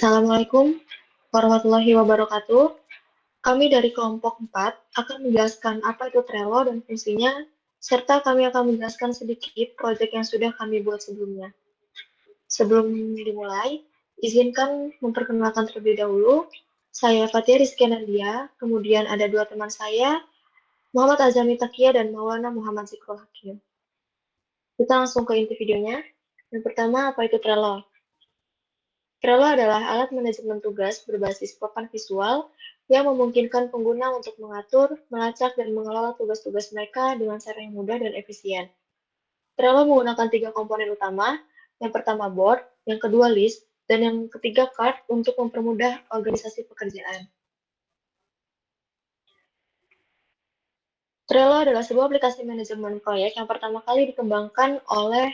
Assalamualaikum warahmatullahi wabarakatuh. Kami dari kelompok 4 akan menjelaskan apa itu Trello dan fungsinya, serta kami akan menjelaskan sedikit proyek yang sudah kami buat sebelumnya. Sebelum dimulai, izinkan memperkenalkan terlebih dahulu. Saya Fatia Rizky Nandia, kemudian ada dua teman saya, Muhammad Azami Takia dan Maulana Muhammad Zikrul Hakim. Kita langsung ke inti videonya. Yang pertama, apa itu Trello? Trello adalah alat manajemen tugas berbasis papan visual yang memungkinkan pengguna untuk mengatur, melacak, dan mengelola tugas-tugas mereka dengan cara yang mudah dan efisien. Trello menggunakan 3 komponen utama, yang pertama board, yang kedua list, dan yang ketiga card untuk mempermudah organisasi pekerjaan. Trello adalah sebuah aplikasi manajemen proyek yang pertama kali dikembangkan oleh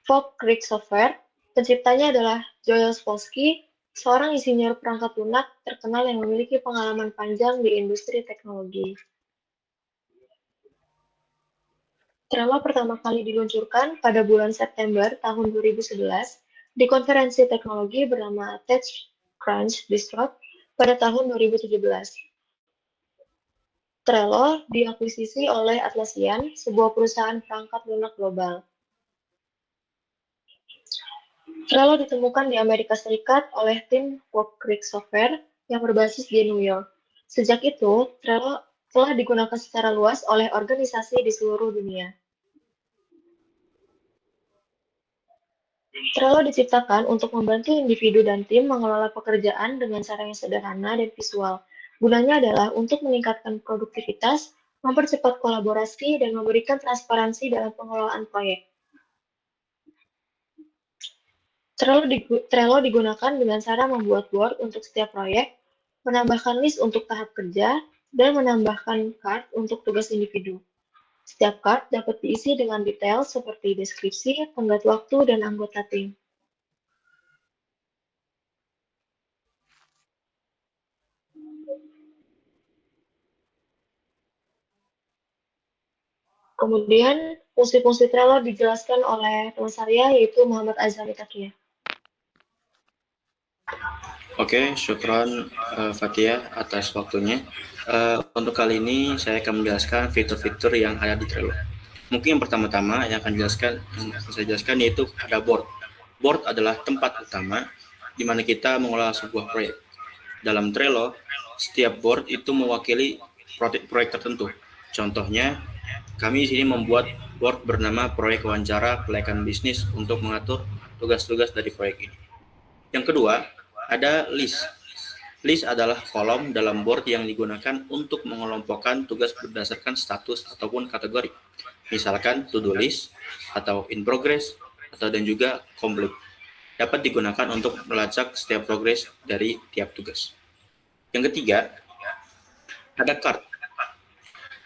Fog Creek Software. Penciptanya adalah Joel Spolsky, seorang insinyur perangkat lunak terkenal yang memiliki pengalaman panjang di industri teknologi. Trello pertama kali diluncurkan pada bulan September tahun 2011 di konferensi teknologi bernama TechCrunch Disrupt pada tahun 2017. Trello diakuisisi oleh Atlassian, sebuah perusahaan perangkat lunak global. Trello ditemukan di Amerika Serikat oleh tim Fog Creek Software yang berbasis di New York. Sejak itu, Trello telah digunakan secara luas oleh organisasi di seluruh dunia. Trello diciptakan untuk membantu individu dan tim mengelola pekerjaan dengan cara yang sederhana dan visual. Gunanya adalah untuk meningkatkan produktivitas, mempercepat kolaborasi, dan memberikan transparansi dalam pengelolaan proyek. Trello digunakan dengan cara membuat board untuk setiap proyek, menambahkan list untuk tahap kerja, dan menambahkan card untuk tugas individu. Setiap card dapat diisi dengan detail seperti deskripsi, tenggat waktu, dan anggota tim. Kemudian, fungsi-fungsi Trello dijelaskan oleh teman saya, yaitu Muhammad Azami Takia. Oke, syukron Fatia atas waktunya. Untuk kali ini saya akan menjelaskan fitur-fitur yang ada di Trello. Mungkin yang pertama-tama yang akan saya jelaskan yaitu ada board. Board adalah tempat utama di mana kita mengelola sebuah proyek. Dalam Trello, setiap board itu mewakili proyek tertentu. Contohnya, kami di sini membuat board bernama proyek wawancara kelayakan bisnis untuk mengatur tugas-tugas dari proyek ini. Yang kedua, ada list. List adalah kolom dalam board yang digunakan untuk mengelompokkan tugas berdasarkan status ataupun kategori. Misalkan to-do list, atau in progress, dan juga complete. Dapat digunakan untuk melacak setiap progres dari tiap tugas. Yang ketiga, ada card.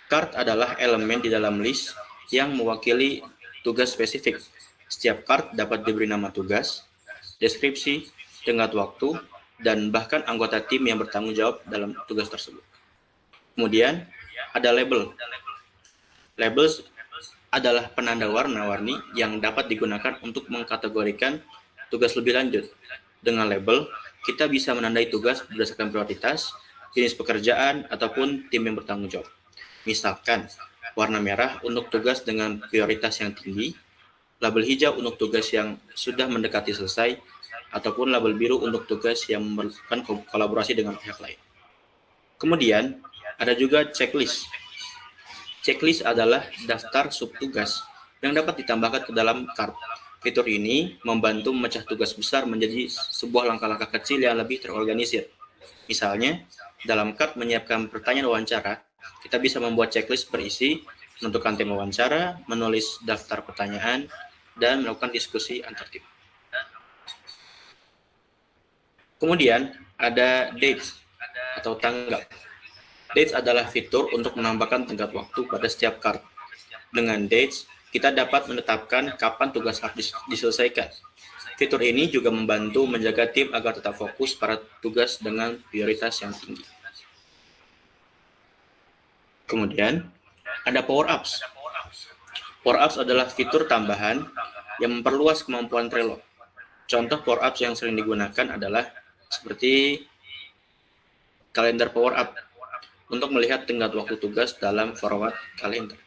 Card adalah elemen di dalam list yang mewakili tugas spesifik. Setiap card dapat diberi nama tugas, deskripsi, tenggat waktu, dan bahkan anggota tim yang bertanggung jawab dalam tugas tersebut. Kemudian, ada label. Labels adalah penanda warna-warni yang dapat digunakan untuk mengkategorikan tugas lebih lanjut. Dengan label, kita bisa menandai tugas berdasarkan prioritas, jenis pekerjaan, ataupun tim yang bertanggung jawab. Misalkan, warna merah untuk tugas dengan prioritas yang tinggi, label hijau untuk tugas yang sudah mendekati selesai, ataupun label biru untuk tugas yang memerlukan kolaborasi dengan pihak lain. Kemudian, ada juga checklist. Checklist adalah daftar subtugas yang dapat ditambahkan ke dalam card. Fitur ini membantu memecah tugas besar menjadi sebuah langkah-langkah kecil yang lebih terorganisir. Misalnya, dalam card menyiapkan pertanyaan wawancara, kita bisa membuat checklist berisi menentukan tema wawancara, menulis daftar pertanyaan, dan melakukan diskusi antar tim. Kemudian ada dates atau tanggal. Dates adalah fitur untuk menambahkan tenggat waktu pada setiap card. Dengan dates, kita dapat menetapkan kapan tugas harus diselesaikan. Fitur ini juga membantu menjaga tim agar tetap fokus pada tugas dengan prioritas yang tinggi. Kemudian, ada power-ups. Power-ups adalah fitur tambahan yang memperluas kemampuan Trello. Contoh power ups yang sering digunakan adalah seperti kalender power up untuk melihat tenggat waktu tugas dalam forward kalender.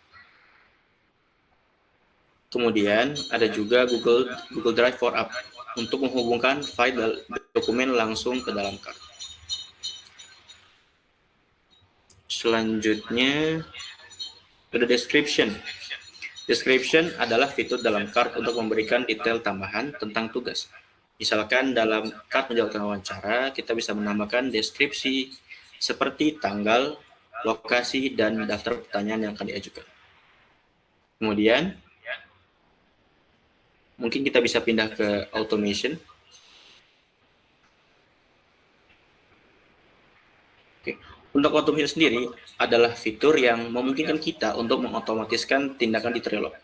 Kemudian ada juga Google Drive for Up untuk menghubungkan file dokumen langsung ke dalam card. Selanjutnya ada description. Description adalah fitur dalam card untuk memberikan detail tambahan tentang tugas. Misalkan dalam card menjalankan wawancara, kita bisa menambahkan deskripsi seperti tanggal, lokasi, dan daftar pertanyaan yang akan diajukan. Kemudian, mungkin kita bisa pindah ke automation. Oke. Untuk automation sendiri adalah fitur yang memungkinkan kita untuk mengotomatiskan tindakan di Trello.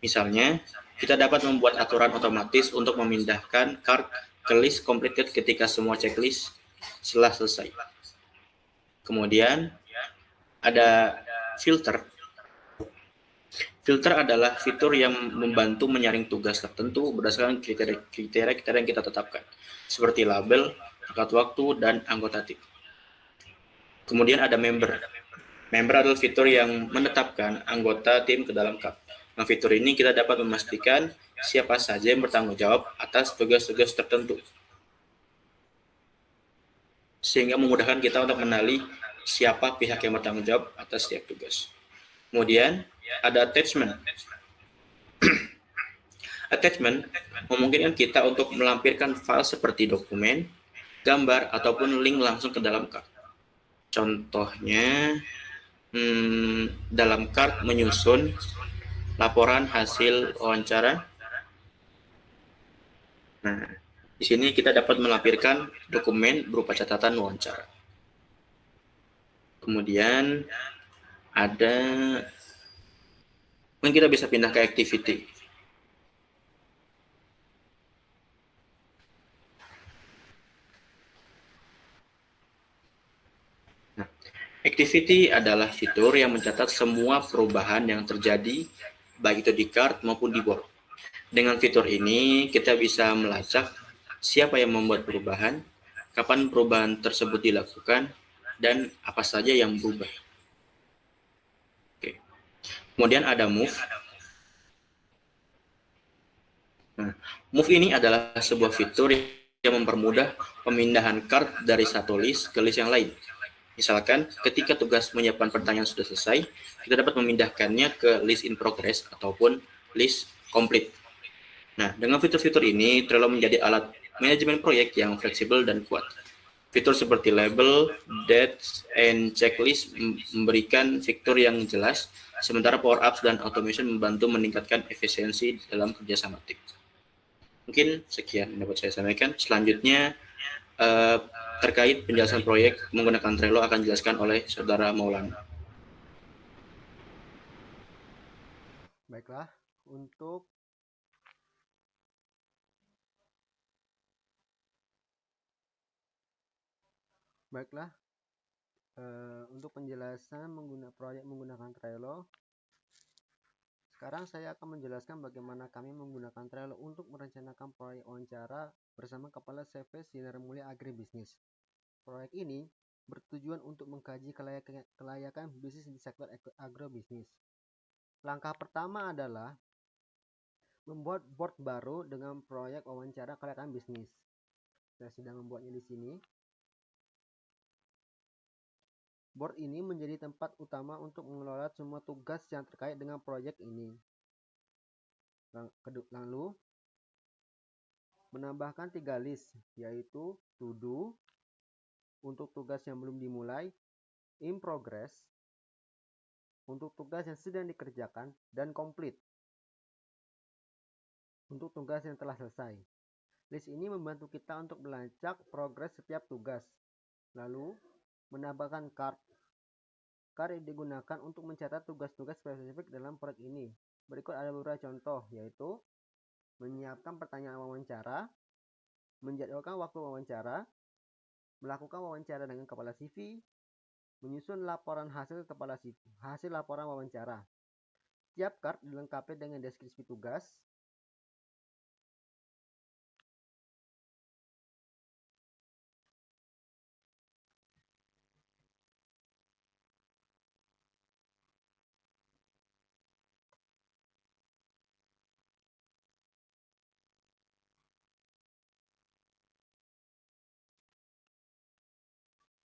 Misalnya, kita dapat membuat aturan otomatis untuk memindahkan card ke list completed ketika semua checklist telah selesai. Kemudian, ada filter. Filter adalah fitur yang membantu menyaring tugas tertentu berdasarkan kriteria yang kita tetapkan, seperti label, tenggat waktu, dan anggota tim. Kemudian ada member. Member adalah fitur yang menetapkan anggota tim ke dalam card. Nah, fitur ini kita dapat memastikan siapa saja yang bertanggung jawab atas tugas-tugas tertentu, sehingga memudahkan kita untuk mengenali siapa pihak yang bertanggung jawab atas setiap tugas. Kemudian ada attachment. Attachment memungkinkan kita untuk melampirkan file seperti dokumen, gambar, ataupun link langsung ke dalam card. Contohnya, dalam card menyusun laporan hasil wawancara. Nah, di sini kita dapat melampirkan dokumen berupa catatan wawancara. Kemudian ada, mungkin kita bisa pindah ke activity. Nah, activity adalah fitur yang mencatat semua perubahan yang terjadi, baik itu di card maupun di board. Dengan fitur ini, kita bisa melacak siapa yang membuat perubahan, kapan perubahan tersebut dilakukan, dan apa saja yang berubah. Oke. Kemudian ada move. Nah, move ini adalah sebuah fitur yang mempermudah pemindahan card dari satu list ke list yang lain. Misalkan, ketika tugas menyiapkan pertanyaan sudah selesai, kita dapat memindahkannya ke list in progress ataupun list complete. Nah, dengan fitur-fitur ini, Trello menjadi alat manajemen proyek yang fleksibel dan kuat. Fitur seperti label, dates, and checklist memberikan fitur yang jelas, sementara Power Apps dan Automation membantu meningkatkan efisiensi dalam kerjasama tim. Mungkin sekian yang dapat saya sampaikan. Selanjutnya, terkait penjelasan proyek menggunakan Trello akan dijelaskan oleh Saudara Maulana. Baiklah, untuk penjelasan proyek menggunakan Trello, sekarang saya akan menjelaskan bagaimana kami menggunakan Trello untuk merencanakan proyek wawancara bersama Kepala CV Sinar Mulia Agribisnis. Proyek ini bertujuan untuk mengkaji kelayakan bisnis di sektor agrobisnis. Langkah pertama adalah membuat board baru dengan proyek wawancara kelayakan bisnis. Saya sedang membuatnya di sini. Board ini menjadi tempat utama untuk mengelola semua tugas yang terkait dengan proyek ini. Lalu, menambahkan 3 list, yaitu to do, untuk tugas yang belum dimulai, in progress, untuk tugas yang sedang dikerjakan, dan complete, untuk tugas yang telah selesai. List ini membantu kita untuk melacak progres setiap tugas. Lalu, menambahkan card. Card digunakan untuk mencatat tugas-tugas spesifik dalam proyek ini. Berikut ada beberapa contoh, yaitu menyiapkan pertanyaan wawancara, menjadwalkan waktu wawancara, melakukan wawancara dengan kepala CV, menyusun laporan hasil laporan wawancara. Setiap card dilengkapi dengan deskripsi tugas,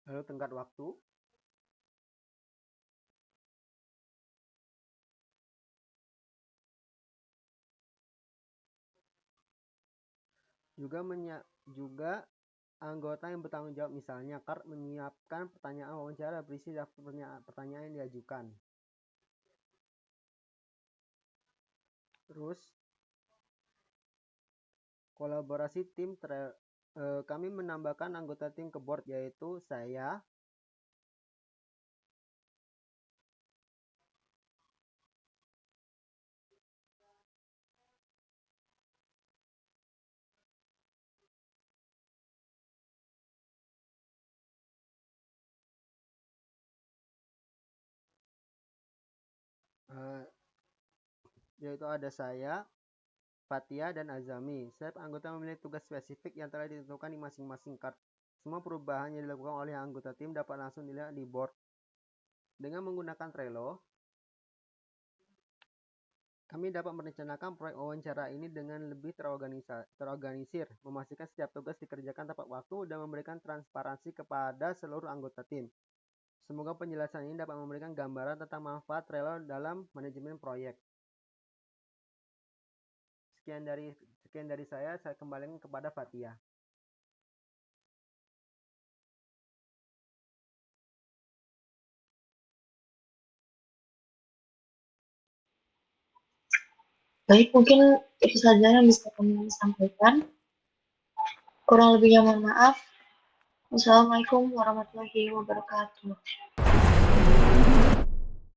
Lalu tenggat waktu. Juga anggota yang bertanggung jawab, misalnya KAR menyiapkan pertanyaan wawancara berisi daftar pertanyaan yang diajukan. Terus kolaborasi tim, kami menambahkan anggota tim ke board, yaitu saya, yaitu ada saya, Fatia, dan Azami. Setiap anggota memiliki tugas spesifik yang telah ditentukan di masing-masing card. Semua perubahan yang dilakukan oleh anggota tim dapat langsung dilihat di board. Dengan menggunakan Trello, kami dapat merencanakan proyek wawancara ini dengan lebih terorganisir, memastikan setiap tugas dikerjakan tepat waktu, dan memberikan transparansi kepada seluruh anggota tim. Semoga penjelasan ini dapat memberikan gambaran tentang manfaat Trello dalam manajemen proyek. Sekian dari saya kembalikan kepada Fatia. Baik, mungkin itu saja yang bisa kami sampaikan. Kurang lebihnya mohon maaf. Wassalamualaikum warahmatullahi wabarakatuh.